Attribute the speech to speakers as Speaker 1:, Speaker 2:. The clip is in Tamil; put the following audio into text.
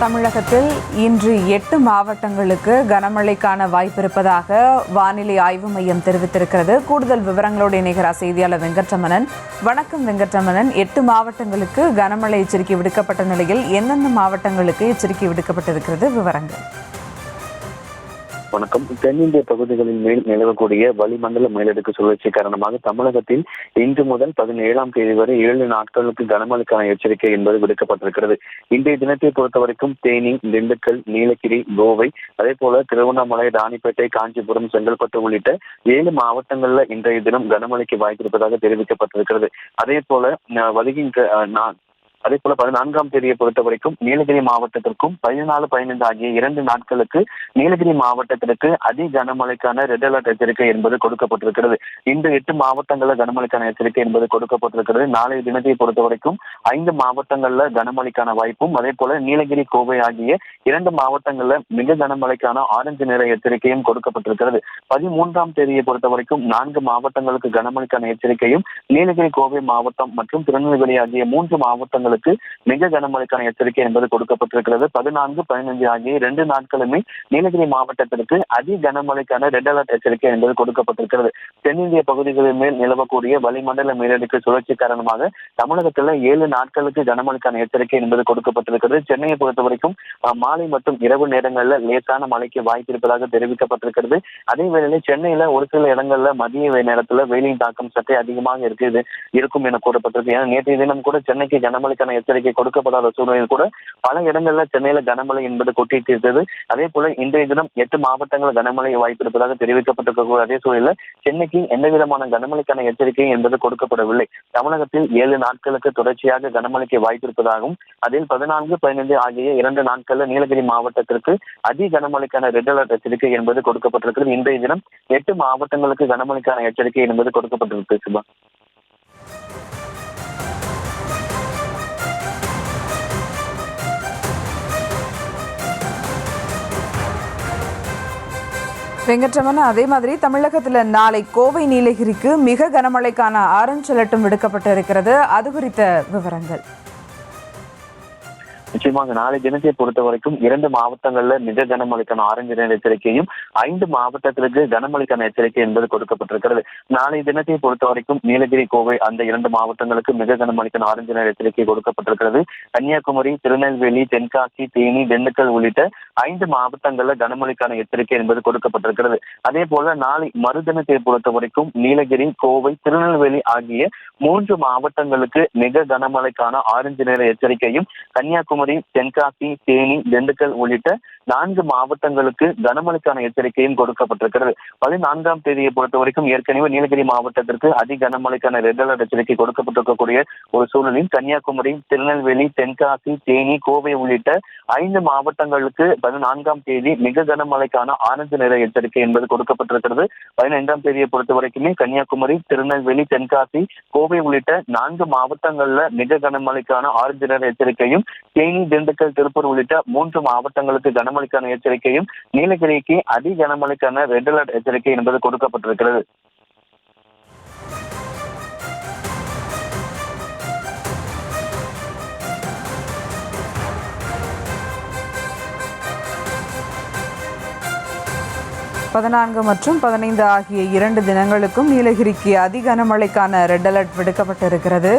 Speaker 1: தமிழகத்தில் இன்று 8 மாவட்டங்களுக்கு கனமழைக்கான வாய்ப்பு இருப்பதாக வானிலை ஆய்வு மையம் தெரிவித்திருக்கிறது. கூடுதல் விவரங்களோடு இணைகிறார் செய்தியாளர் வெங்கட்ரமணன். வணக்கம் வெங்கட்ரமணன். 8 மாவட்டங்களுக்கு கனமழை எச்சரிக்கை விடுக்கப்பட்ட நிலையில் எந்தெந்த மாவட்டங்களுக்கு எச்சரிக்கை விடுக்கப்பட்டிருக்கிறது? விவரங்கள்.
Speaker 2: வணக்கம். தென்னிந்திய பகுதிகளின் மேல் நிலவக்கூடிய வளிமண்டல மேலடுக்கு சுழற்சி காரணமாக தமிழகத்தில் இன்று முதல் 17ஆம் தேதி வரை 7 நாட்களுக்கு கனமழைக்கான எச்சரிக்கை என்பது விடுக்கப்பட்டிருக்கிறது. இன்றைய தினத்தை பொறுத்தவரைக்கும் தேனி, திண்டுக்கல், நீலகிரி, கோவை, அதே போல திருவண்ணாமலை, ராணிப்பேட்டை, காஞ்சிபுரம், செங்கல்பட்டு உள்ளிட்ட 7 மாவட்டங்கள்ல இன்றைய தினம் கனமழைக்கு வாய்ப்பிருப்பதாக தெரிவிக்கப்பட்டிருக்கிறது. அதே போல அதே போல 14ஆம் தேதியை பொறுத்த வரைக்கும் நீலகிரி மாவட்டத்திற்கும் 14, 15 ஆகிய 2 நாட்களுக்கு நீலகிரி மாவட்டத்திற்கு அதி கனமழைக்கான ரெட் அலர்ட் எச்சரிக்கை என்பது கொடுக்கப்பட்டிருக்கிறது. இந்த 8 மாவட்டங்கள்ல கனமழைக்கான எச்சரிக்கை என்பது கொடுக்கப்பட்டிருக்கிறது. நாளைய தினத்தை பொறுத்த வரைக்கும் 5 மாவட்டங்கள்ல கனமழைக்கான வாய்ப்பும், அதே போல நீலகிரி, கோவை ஆகிய 2 மாவட்டங்கள்ல மிக கனமழைக்கான ஆரஞ்சு நிற எச்சரிக்கையும் கொடுக்கப்பட்டிருக்கிறது. 13ஆம் தேதியை பொறுத்த வரைக்கும் 4 மாவட்டங்களுக்கு கனமழைக்கான எச்சரிக்கையும், நீலகிரி, கோவை மாவட்டம் மற்றும் திருநெல்வேலி ஆகிய 3 மாவட்டங்கள் மிக கனமழைக்கான எச்சரிக்கை என்பது கொடுக்கப்பட்டிருக்கிறது. 14, 15 ஆகிய 2 நாட்களுமே நீலகிரி மாவட்டத்திற்கு அதி கனமழைக்கான ரெட் அலர்ட் எச்சரிக்கை என்பது கொடுக்கப்பட்டிருக்கிறது. தென்னிந்திய பகுதிகளின் மேல் நிலவக்கூடிய வளிமண்டல மேலடுக்கு சுழற்சி காரணமாக தமிழகத்தில் 7 நாட்களுக்கு கனமழைக்கான எச்சரிக்கை என்பது கொடுக்கப்பட்டிருக்கிறது. சென்னையை பொறுத்த வரைக்கும் மாலை மற்றும் இரவு நேரங்களில் லேசான மழைக்கு வாய்ப்பு இருப்பதாக தெரிவிக்கப்பட்டிருக்கிறது. அதே வேளையில் சென்னையில ஒரு சில இடங்கள்ல மதிய நேரத்தில் வெயிலின் தாக்கம் சற்றே அதிகமாக இருக்கும் என கூறப்பட்டிருக்கு. ஏன்னா நேற்றைய தினம் கூட சென்னைக்கு கனமழை எச்சரிக்கை கொடுக்கப்படாத சூழ்நிலையில் கூட பல இடங்கள்ல சென்னையில கனமழை என்பது கொட்டிட்டு இருந்தது. அதே போல இன்றைய தினம் 8 மாவட்டங்கள் கனமழை வாய்ப்பு இருப்பதாக தெரிவிக்கப்பட்டிருக்க அதே சூழலில் சென்னைக்கு எந்த விதமான கனமழைக்கான எச்சரிக்கை என்பது கொடுக்கப்படவில்லை. தமிழகத்தில் 7 நாட்களுக்கு தொடர்ச்சியாக கனமழைக்கு வாய்ப்பு இருப்பதாகவும் அதில் 14, 15 ஆகிய 2 நாட்கள்ல நீலகிரி மாவட்டத்திற்கு அதி கனமழைக்கான ரெட் அலர்ட் எச்சரிக்கை என்பது கொடுக்கப்பட்டிருக்கிறது. இன்றைய தினம் 8 மாவட்டங்களுக்கு கனமழைக்கான எச்சரிக்கை என்பது கொடுக்கப்பட்டிருக்கு. சிவா.
Speaker 1: வெங்கட்ரமணன், அதே மாதிரி தமிழகத்தில் நாளை கோவை, நீலகிரிக்கு மிக கனமழைக்கான ஆரஞ்சு அலர்ட்டும் விடுக்கப்பட்டிருக்கிறது. அது குறித்த விவரங்கள்.
Speaker 2: நிச்சயமாக நாளை தினத்தை பொறுத்த வரைக்கும் 2 மாவட்டங்கள்ல மிக கனமழைக்கான ஆரஞ்சு நிற எச்சரிக்கையும், 5 மாவட்டத்திற்கு கனமழைக்கான எச்சரிக்கை என்பது கொடுக்கப்பட்டிருக்கிறது. நாளை தினத்தை பொறுத்த வரைக்கும் நீலகிரி, கோவை அந்த 2 மாவட்டங்களுக்கு மிக கனமழைக்கான ஆரஞ்சு நிற எச்சரிக்கை கொடுக்கப்பட்டிருக்கிறது. கன்னியாகுமரி, திருநெல்வேலி, தென்காசி, தேனி, திண்டுக்கல் உள்ளிட்ட 5 மாவட்டங்கள்ல கனமழைக்கான எச்சரிக்கை என்பது கொடுக்கப்பட்டிருக்கிறது. அதே போல நாளை மறுதினத்தை பொறுத்த வரைக்கும் நீலகிரி, கோவை, திருநெல்வேலி ஆகிய 3 மாவட்டங்களுக்கு மிக கனமழைக்கான ஆரஞ்சு நிற எச்சரிக்கையும், கன்னியாகுமரி, தென்காசி, தேனி, திண்டுக்கல் உள்ளிட்ட 4 மாவட்டங்களுக்கு கனமழைக்கான எச்சரிக்கையும் கொடுக்கப்பட்டிருக்கிறது. 14ஆம் தேதியை பொறுத்த வரைக்கும் ஏற்கனவே நீலகிரி மாவட்டத்திற்கு அதி கனமழைக்கான ரெட் அலர்ட் எச்சரிக்கை கொடுக்கப்பட்டிருக்கக்கூடிய ஒரு சூழலில் கன்னியாகுமரி, திருநெல்வேலி, தென்காசி, தேனி, கோவை உள்ளிட்ட 5 மாவட்டங்களுக்கு 14ஆம் தேதி மிக கனமழைக்கான ஆரஞ்சு நிற எச்சரிக்கை என்பது கொடுக்கப்பட்டிருக்கிறது. 15ஆம் தேதியை பொறுத்த வரைக்குமே கன்னியாகுமரி, திருநெல்வேலி, தென்காசி, கோவை உள்ளிட்ட 4 மாவட்டங்கள்ல மிக கனமழைக்கான ஆரஞ்சு நிற எச்சரிக்கையும், தேனி, திண்டுக்கல், திருப்பூர் உள்ளிட்ட 3 மாவட்டங்களுக்கு கனமழைக்கான எச்சரிக்கையும், நீலகிரிக்கு அதி கனமழைக்கான ரெட் அலர்ட் எச்சரிக்கை என்பது கொடுக்கப்பட்டிருக்கிறது.
Speaker 1: பதினான்கு மற்றும் 15 ஆகிய 2 தினங்களுக்கும் நீலகிரிக்கு அதி கனமழைக்கான ரெட் அலர்ட் விடுக்கப்பட்டிருக்கிறது.